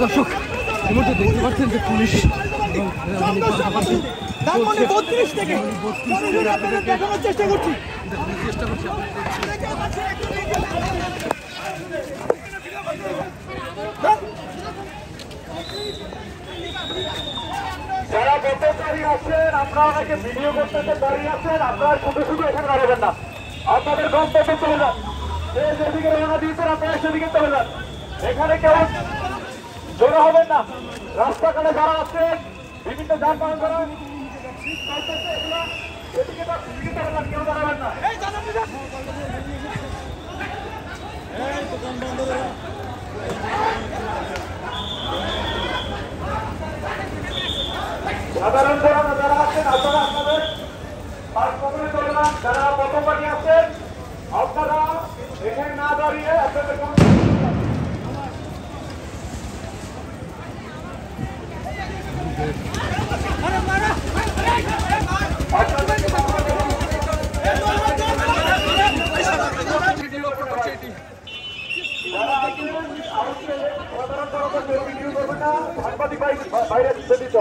দর্শক এই মুহূর্তে দেখতে পাচ্ছেন যে পুলিশ ধানমন্ডি 32 থেকে দেখানোর চেষ্টা করছি। যারা পথচারী আছেন, আপনারা অনেকে ভিডিও করতে দাঁড়িয়ে আছেন, আপনারা শুধু শুধু এখানে দাঁড়াবেন না, আপনাদের গন্তব্যে চলে যান। যেদিকে রওনা দিয়েছেন আপনারা সেদিকে চলে যান, এখানে কেউ জড়ো হবেন না। রাস্তাঘাটে যারা আছেন, বিভিন্ন যানবাহন যারা কেউ দাঁড়াবেন না। সাধারণ জনতা যারা আছেন আপনারা আপনাদের পাশে চলে যান। যারা পথচারী আছেন আপনারা এখানে না দাঁড়িয়ে আপনাদের সাংবাদিক বাইরে দিত।